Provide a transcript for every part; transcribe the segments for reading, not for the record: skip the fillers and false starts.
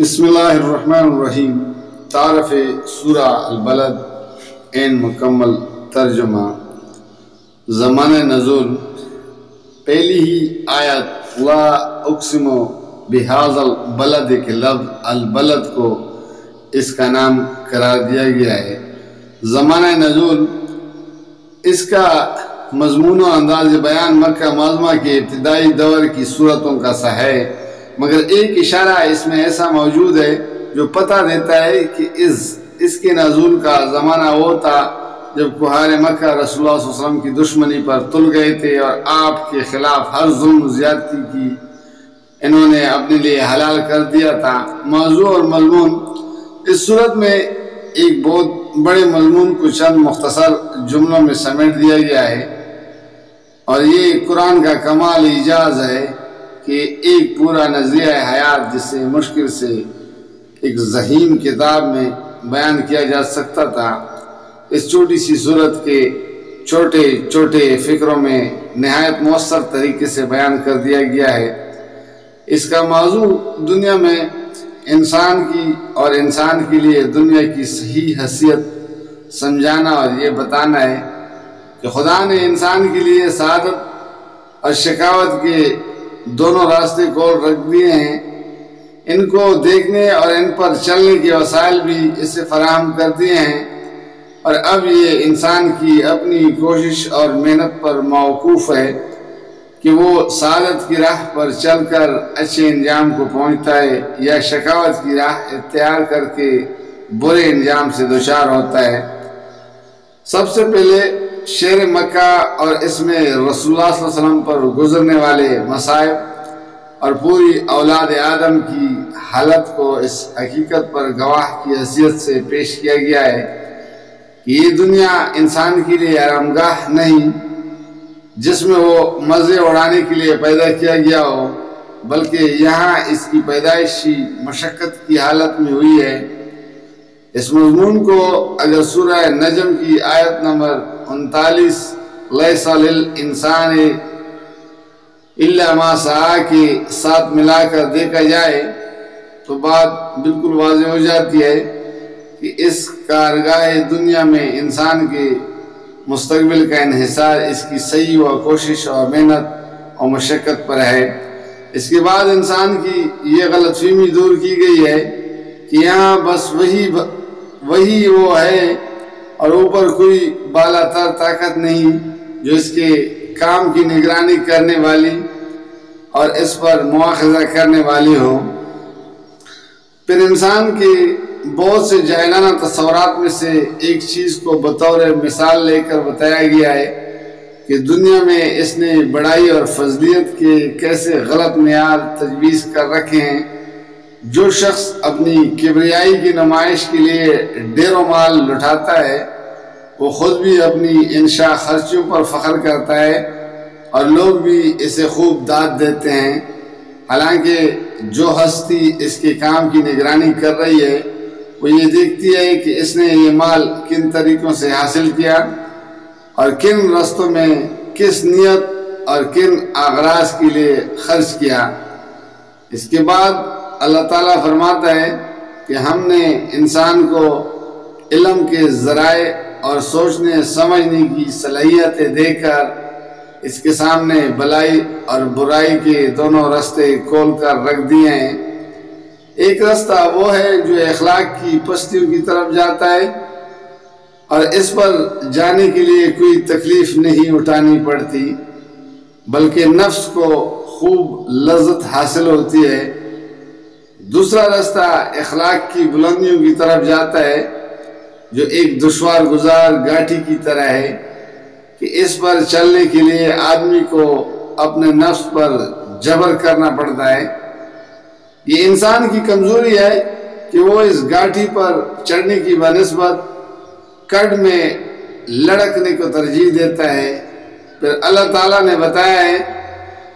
بسم اللہ الرحمن الرحیم۔ تعارف سورہ البلد این مکمل ترجمہ۔ زمان نزول، پہلی ہی آیت لا اقسم بہذا البلد کے لفظ البلد کو اس کا نام قرار دیا گیا ہے۔ زمان نزول، اس کا مضمون و انداز بیان مکہ معظمہ کے ابتدائی دور کی صورتوں کا سا ہے، مگر ایک اشارہ اس میں ایسا موجود ہے جو پتہ دیتا ہے کہ اس کے نزول کا زمانہ وہ تھا جب کفار مکہ رسول اللہ صلی اللہ علیہ وسلم کی دشمنی پر تل گئے تھے اور آپ کے خلاف ہر ظلم و زیادتی کی انہوں نے اپنے لیے حلال کر دیا تھا۔ موضوع اور مضمون، اس صورت میں ایک بہت بڑے مضمون کو چند مختصر جملوں میں سمیٹ دیا گیا ہے، اور یہ قرآن کا کمال اعجاز ہے کہ ایک پورا نظریہ حیات جسے مشکل سے ایک ذہین کتاب میں بیان کیا جا سکتا تھا، اس چھوٹی سی صورت کے چھوٹے چھوٹے فکروں میں نہایت مؤثر طریقے سے بیان کر دیا گیا ہے۔ اس کا موضوع دنیا میں انسان کی اور انسان کے لیے دنیا کی صحیح حیثیت سمجھانا اور یہ بتانا ہے کہ خدا نے انسان کے لیے سعادت اور شقاوت کے دونوں راستے کھول رکھ دیے ہیں۔ ان کو دیکھنے اور ان پر چلنے کے وسائل بھی اسے فراہم کر دیے ہیں، اور اب یہ انسان کی اپنی کوشش اور محنت پر موقوف ہے کہ وہ سعادت کی راہ پر چل کر اچھے انجام کو پہنچتا ہے یا شقاوت کی راہ اختیار کر کے برے انجام سے دوچار ہوتا ہے۔ سب سے پہلے شہر مکہ اور اس میں رسول اللہ صلی اللہ علیہ وسلم پر گزرنے والے مصائب اور پوری اولاد آدم کی حالت کو اس حقیقت پر گواہ کی حیثیت سے پیش کیا گیا ہے کہ یہ دنیا انسان کے لیے آرام گاہ نہیں جس میں وہ مزے اڑانے کے لیے پیدا کیا گیا ہو، بلکہ یہاں اس کی پیدائشی مشقت کی حالت میں ہوئی ہے۔ اس مضمون کو اگر سورہ نجم کی آیت نمبر 39 لیس للانسان الا ما سعی کے ساتھ ملا کر دیکھا جائے تو بات بالکل واضح ہو جاتی ہے کہ اس کارگاہ دنیا میں انسان کے مستقبل کا انحصار اس کی صحیح و کوشش اور محنت اور مشقت پر ہے۔ اس کے بعد انسان کی یہ غلط فہمی دور کی گئی ہے کہ یہاں بس وہی وہ ہے اور اوپر کوئی بالا تر طاقت نہیں جو اس کے کام کی نگرانی کرنے والی اور اس پر مواخذہ کرنے والی ہو۔ پھر انسان کے بہت سے جاہلانہ تصورات میں سے ایک چیز کو بطور مثال لے کر بتایا گیا ہے کہ دنیا میں اس نے بڑائی اور فضیلت کے کیسے غلط معیار تجویز کر رکھے ہیں۔ جو شخص اپنی کبریائی کی نمائش کے لیے ڈیر و مال لٹاتا ہے وہ خود بھی اپنی انشاء خرچیوں پر فخر کرتا ہے اور لوگ بھی اسے خوب داد دیتے ہیں، حالانکہ جو ہستی اس کے کام کی نگرانی کر رہی ہے وہ یہ دیکھتی ہے کہ اس نے یہ مال کن طریقوں سے حاصل کیا اور کن رستوں میں کس نیت اور کن اغراض کے لیے خرچ کیا۔ اس کے بعد اللہ تعالیٰ فرماتا ہے کہ ہم نے انسان کو علم کے ذرائع اور سوچنے سمجھنے کی صلاحیتیں دے کر اس کے سامنے بلائی اور برائی کے دونوں راستے کھول کر رکھ دیے ہیں۔ ایک راستہ وہ ہے جو اخلاق کی پستیوں کی طرف جاتا ہے اور اس پر جانے کے لیے کوئی تکلیف نہیں اٹھانی پڑتی بلکہ نفس کو خوب لذت حاصل ہوتی ہے۔ دوسرا راستہ اخلاق کی بلندیوں کی طرف جاتا ہے جو ایک دشوار گزار گاٹی کی طرح ہے کہ اس پر چلنے کے لیے آدمی کو اپنے نفس پر جبر کرنا پڑتا ہے۔ یہ انسان کی کمزوری ہے کہ وہ اس گاٹی پر چڑھنے کی بنسبت کڑ میں لڑکنے کو ترجیح دیتا ہے۔ پھر اللہ تعالیٰ نے بتایا ہے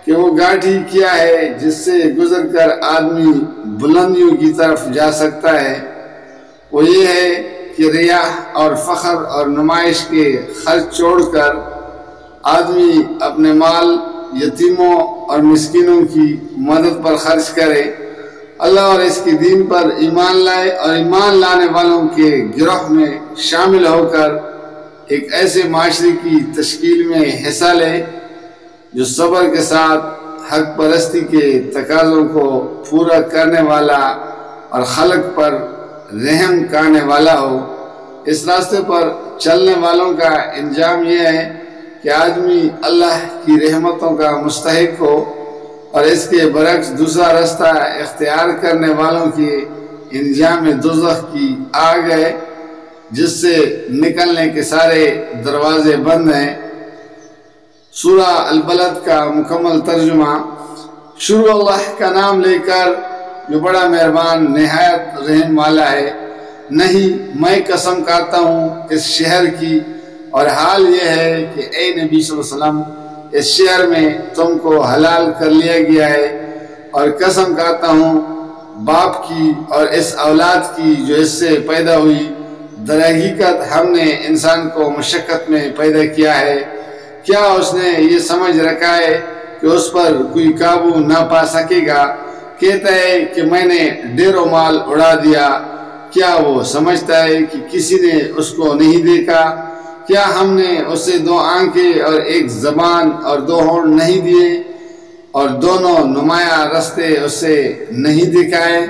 کہ وہ گاٹی کیا ہے جس سے گزر کر آدمی بلندیوں کی طرف جا سکتا ہے، وہ یہ ہے کہ ریاء اور فخر اور نمائش کے خرچ چھوڑ کر آدمی اپنے مال یتیموں اور مسکینوں کی مدد پر خرچ کرے اللہ اور اس کے دین پر ایمان لائے اور ایمان لانے والوں کے گروہ میں شامل ہو کر ایک ایسے معاشرے کی تشکیل میں حصہ لے جو صبر کے ساتھ حق پرستی کے تقاضوں کو پورا کرنے والا اور خلق پر رحم کرنے والا ہو۔ اس راستے پر چلنے والوں کا انجام یہ ہے کہ آدمی اللہ کی رحمتوں کا مستحق ہو، اور اس کے برعکس دوسرا راستہ اختیار کرنے والوں کی انجام دوزخ کی آگ ہے، جس سے نکلنے کے سارے دروازے بند ہیں۔ سورہ البلد کا مکمل ترجمہ۔ شروع اللہ کا نام لے کر جو بڑا مہربان نہایت رحم والا ہے۔ نہیں، میں قسم کھاتا ہوں اس شہر کی، اور حال یہ ہے کہ اے نبی صلی اللہ علیہ وسلم، اس شہر میں تم کو حلال کر لیا گیا ہے، اور قسم کھاتا ہوں باپ کی اور اس اولاد کی جو اس سے پیدا ہوئی، در حقیقت ہم نے انسان کو مشقت میں پیدا کیا ہے۔ کیا اس نے یہ سمجھ رکھا ہے کہ اس پر کوئی قابو نہ پا سکے گا؟ کہتا ہے کہ میں نے ڈیر و مال اڑا دیا۔ کیا وہ سمجھتا ہے کہ کسی نے اس کو نہیں دیکھا؟ کیا ہم نے اسے 2 آنکھیں اور 1 زبان اور 2 ہونٹ نہیں دیے، اور دونوں نمایاں رستے اسے نہیں دکھائے؟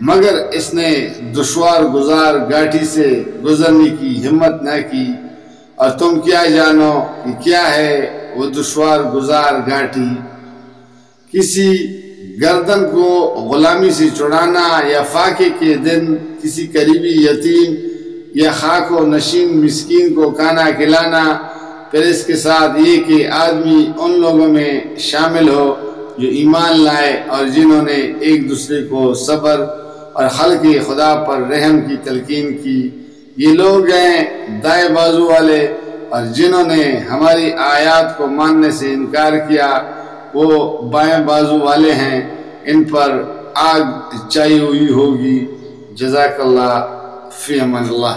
مگر اس نے دشوار گزار گھاٹی سے گزرنے کی ہمت نہ کی، اور تم کیا جانو کہ کیا ہے وہ دشوار گزار گھاٹی؟ کسی گردن کو غلامی سے چھڑانا، یا فاقے کے دن کسی قریبی یتیم یا خاک و نشین مسکین کو کھانا کھلانا، پھر اس کے ساتھ یہ کہ آدمی ان لوگوں میں شامل ہو جو ایمان لائے اور جنہوں نے ایک دوسرے کو صبر اور خلق خدا پر رحم کی تلقین کی۔ یہ لوگ ہیں دائیں بازو والے، اور جنہوں نے ہماری آیات کو ماننے سے انکار کیا وہ بائیں بازو والے ہیں، ان پر آگ چائی ہوئی ہوگی۔ جزاک اللہ، فی امان اللہ۔